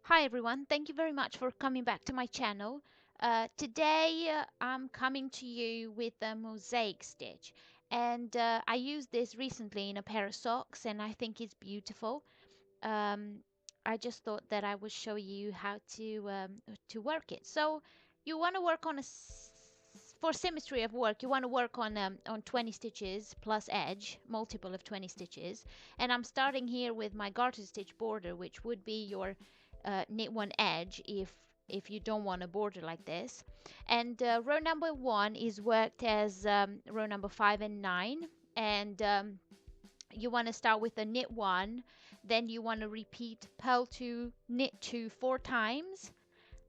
Hi everyone, thank you very much for coming back to my channel. Today I'm coming to you with a mosaic stitch, and I used this recently in a pair of socks and I think it's beautiful. Um, I just thought that I would show you how to work it. So you want to work on for symmetry of work, you want to work on 20 stitches plus edge, multiple of 20 stitches, and I'm starting here with my garter stitch border, which would be your knit one edge if you don't want a border like this. And row number 1 is worked as row number 5 and 9, and you want to start with a knit 1, then you want to repeat purl 2 knit 2 4 times,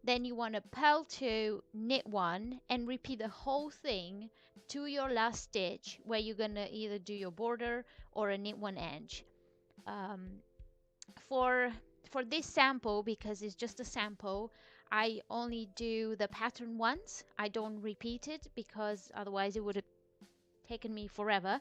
then you want to purl 2 knit 1 and repeat the whole thing to your last stitch, where you're going to either do your border or a knit 1 edge. um, for for this sample, because it's just a sample, I only do the pattern once. I don't repeat it because otherwise it would have taken me forever.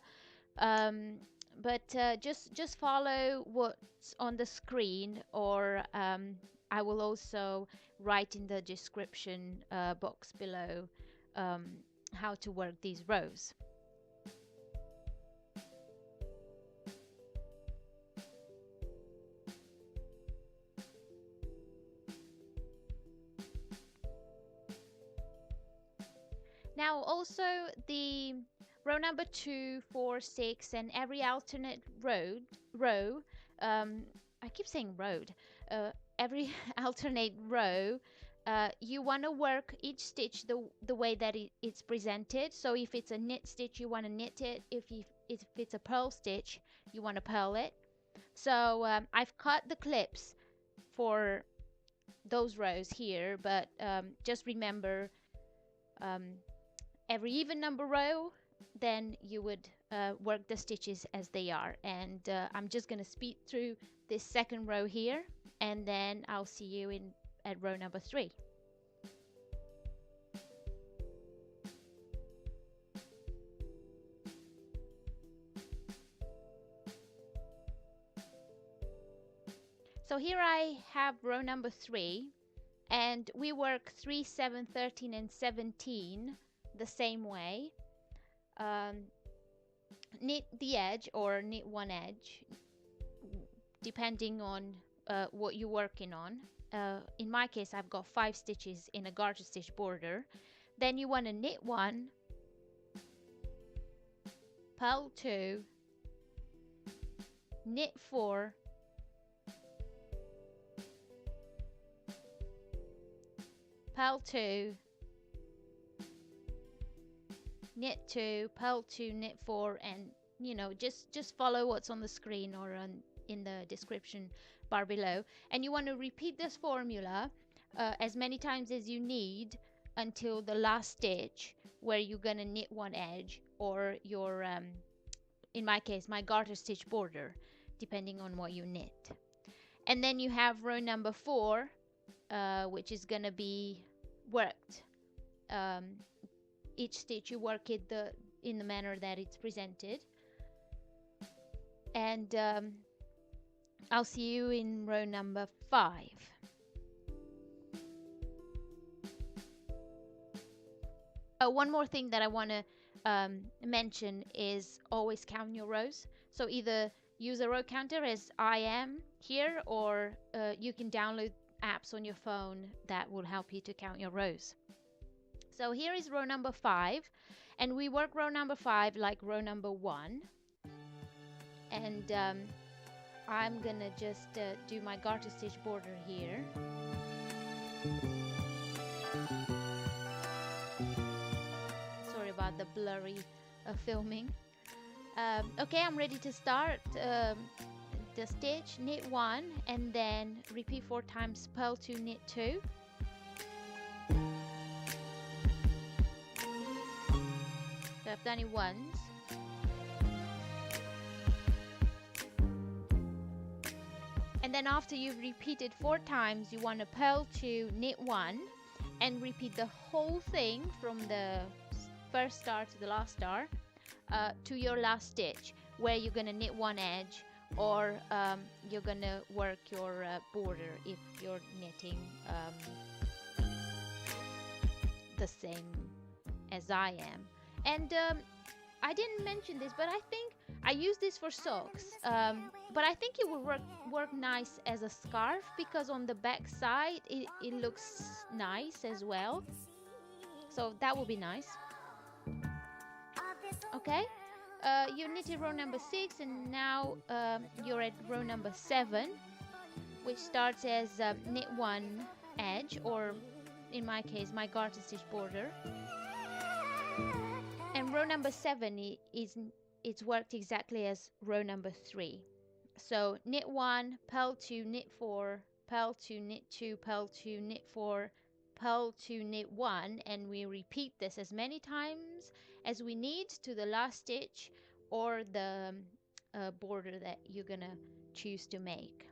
But just follow what's on the screen, or I will also write in the description box below how to work these rows. Now also the row number 2, 4, 6, and every alternate row, I keep saying road, every alternate row, you want to work each stitch the way that it's presented. So if it's a knit stitch, you want to knit it. If it's a purl stitch, you want to purl it. So I've cut the clips for those rows here, but just remember, every even number row, then you would work the stitches as they are. And I'm just going to speed through this second row here, and then I'll see you at row number 3. So here I have row number 3, and we work 3, 7, 13, and 17 the same way. Knit the edge or knit one edge, depending on what you're working on. In my case, I've got 5 stitches in a garter stitch border. Then you want to knit 1, purl 2, knit 4, purl 2, knit 2, purl 2, knit 4, and just follow what's on the screen or in the description bar below. And you want to repeat this formula as many times as you need until the last stitch, where you're gonna knit one edge or your in my case, my garter stitch border, depending on what you knit. And then you have row number 4, which is gonna be worked. Each stitch you work it in the manner that it's presented. And I'll see you in row number 5. One more thing that I want to mention is always count your rows. So either use a row counter as I am here, or you can download apps on your phone that will help you to count your rows. So here is row number 5, and we work row number 5 like row number 1. And I'm gonna just do my garter stitch border here. Sorry about the blurry filming. Okay, I'm ready to start the stitch. Knit 1 and then repeat 4 times, purl 2, knit 2. So I've done it once. And then after you've repeated 4 times, you want to purl 2, knit 1, and repeat the whole thing from the first star to the last star to your last stitch, where you're going to knit one edge or you're gonna work your border if you're knitting the same as I am. And I didn't mention this, but I think I use this for socks. But I think it would work nice as a scarf, because on the back side it looks nice as well. So that would be nice. Okay, you knitted row number 6, and now you're at row number 7, which starts as knit 1 edge, or in my case my garter stitch border. And row number 7 it's worked exactly as row number 3. So knit 1, purl 2, knit 4, purl 2, knit 2, purl 2, knit 4, purl 2, knit 1, and we repeat this as many times as we need to the last stitch or the border that you're gonna choose to make.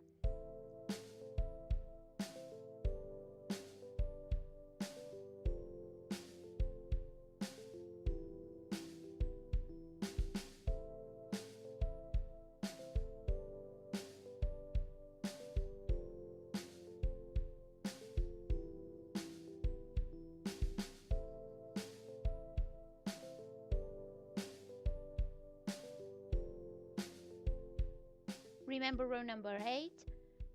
Remember row number 8,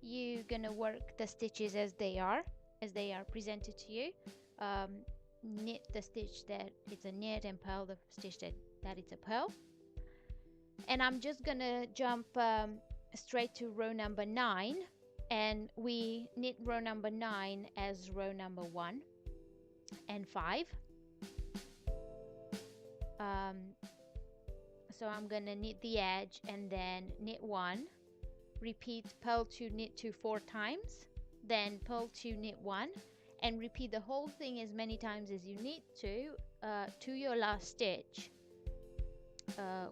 you're gonna work the stitches as they are presented to you. Knit the stitch that it's a knit, and purl the stitch that it's a purl. And I'm just gonna jump straight to row number 9, and we knit row number 9 as row number 1 and 5. So I'm gonna knit the edge and then knit 1, repeat purl 2, knit 2 4 times, then purl 2, knit 1, and repeat the whole thing as many times as you need to your last stitch,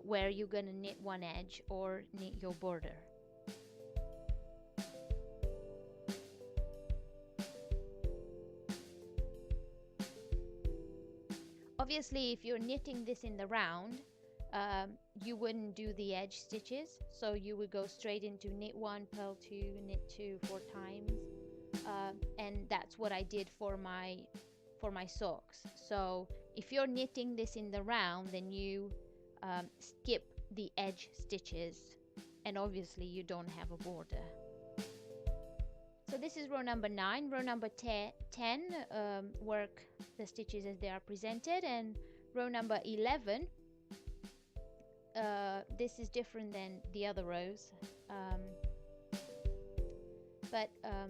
where you're gonna knit 1 edge or knit your border. Obviously, if you're knitting this in the round, you wouldn't do the edge stitches, so you would go straight into knit 1, purl 2, knit 2 4 times, and that's what I did for my socks. So if you're knitting this in the round, then you skip the edge stitches, and obviously you don't have a border. So this is row number 9. Row number 10, work the stitches as they are presented, and row number 11, this is different than the other rows, but I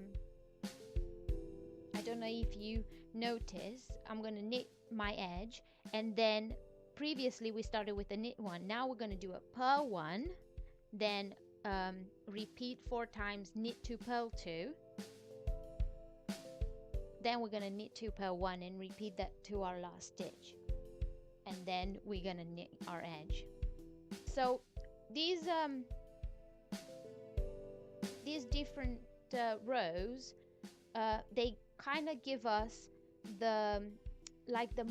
don't know if you notice, I'm going to knit my edge, and then previously we started with the knit 1. Now we're going to do a purl 1, then repeat 4 times, knit 2, purl 2, then we're going to knit 2, purl 1, and repeat that to our last stitch, and then we're going to knit our edge. So these different rows, they kind of give us the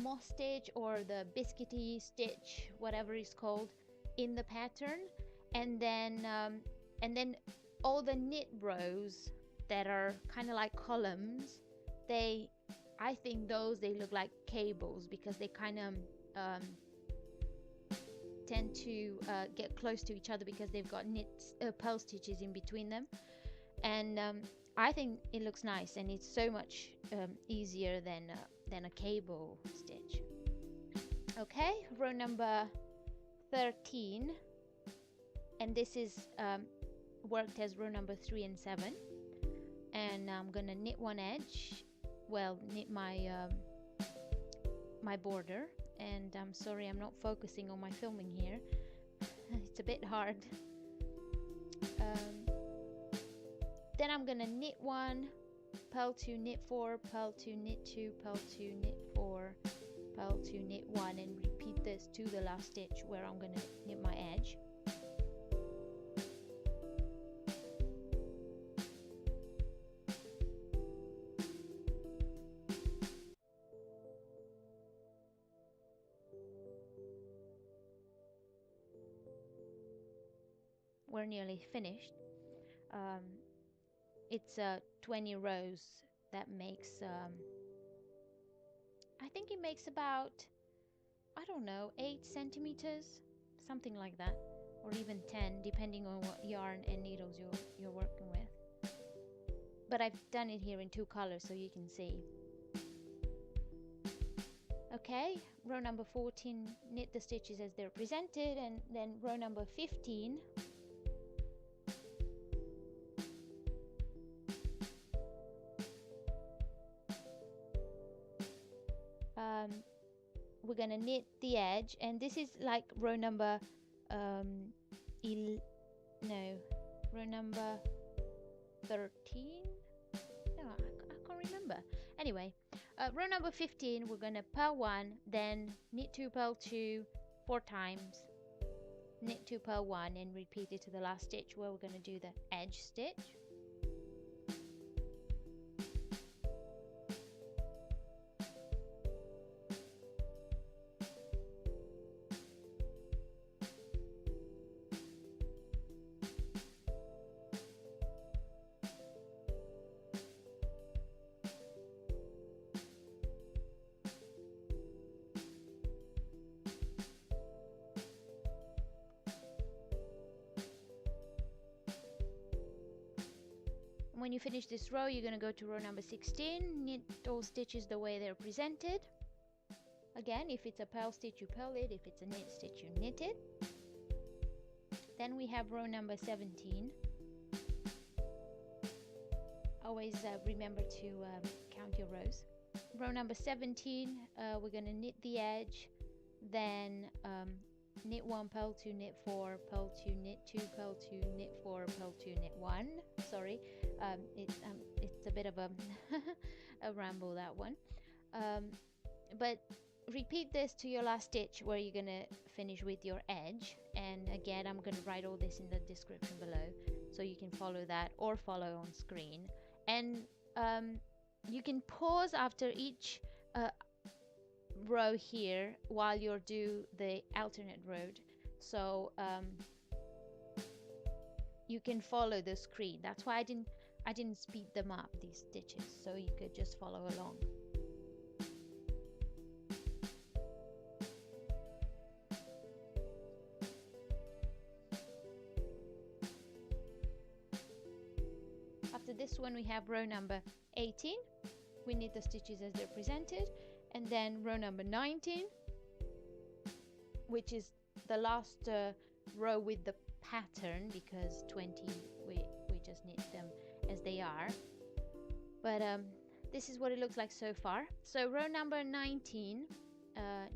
moss stitch or the biscuity stitch, whatever it's called, in the pattern, and then all the knit rows that are kind of like columns, I think they look like cables, because they kind of tend to get close to each other because they've got purl stitches in between them, and I think it looks nice, and it's so much easier than a cable stitch. Okay, row number 13, and this is worked as row number 3 and 7, and I'm gonna knit 1 edge, knit my my border. And I'm sorry, I'm not focusing on my filming here. It's a bit hard. Then I'm gonna knit 1, purl 2, knit 4, purl 2, knit 2, purl 2, knit 4, purl 2, knit 1, and repeat this to the last stitch where I'm gonna knit my edge. we're nearly finished. It's 20 rows. That makes I think it makes about, I don't know, 8 centimeters, something like that, or even 10, depending on what yarn and needles you're working with. But I've done it here in 2 colors so you can see. Okay, row number 14, knit the stitches as they're presented, and then row number 15, we're gonna knit the edge, and this is like row number row number 13. No, I can't remember. Anyway, row number 15, we're gonna purl 1, then knit 2, purl 2 4 times, knit 2, purl 1, and repeat it to the last stitch where we're gonna do the edge stitch. When you finish this row, you're going to go to row number 16, knit all stitches the way they're presented. Again, if it's a purl stitch, you purl it. If it's a knit stitch, you knit it. Then we have row number 17. Always remember to count your rows. Row number 17, we're going to knit the edge, then knit 1, purl 2, knit 4, purl 2, knit 2, purl 2, knit 4, purl 2, knit 1. Sorry, it's a bit of a a ramble, that one. But repeat this to your last stitch where you're gonna finish with your edge. And again, I'm gonna write all this in the description below so you can follow that or follow on screen. And you can pause after each row here while you're do the alternate row, so you can follow the screen. That's why I didn't speed them up, these stitches, so you could just follow along. After this one, we have row number 18. We knit the stitches as they're presented, and then row number 19, which is the last row with the pattern, because 20 we just knit them as they are. But this is what it looks like so far. So row number 19,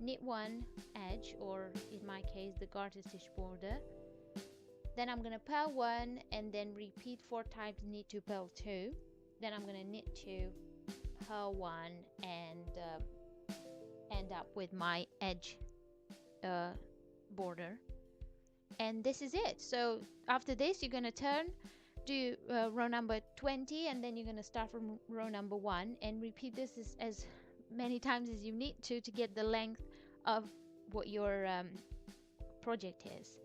knit 1 edge, or in my case the garter stitch border. Then I'm gonna purl 1 and then repeat 4 times, knit 2, purl 2. Then I'm gonna knit 2, purl 1, and end up with my edge border. And this is it. So after this, you're gonna do row number 20, and then you're gonna start from row number 1 and repeat this as many times as you need to get the length of what your project is.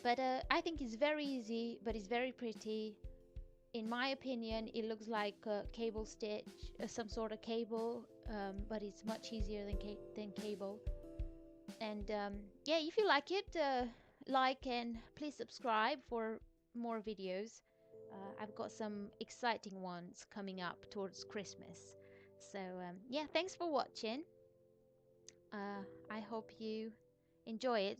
But I think it's very easy, but it's very pretty. In my opinion, it looks like a cable stitch, some sort of cable, but it's much easier than cable. And yeah, if you like it, like and please subscribe for more videos. I've got some exciting ones coming up towards Christmas. So yeah, thanks for watching. I hope you enjoy it.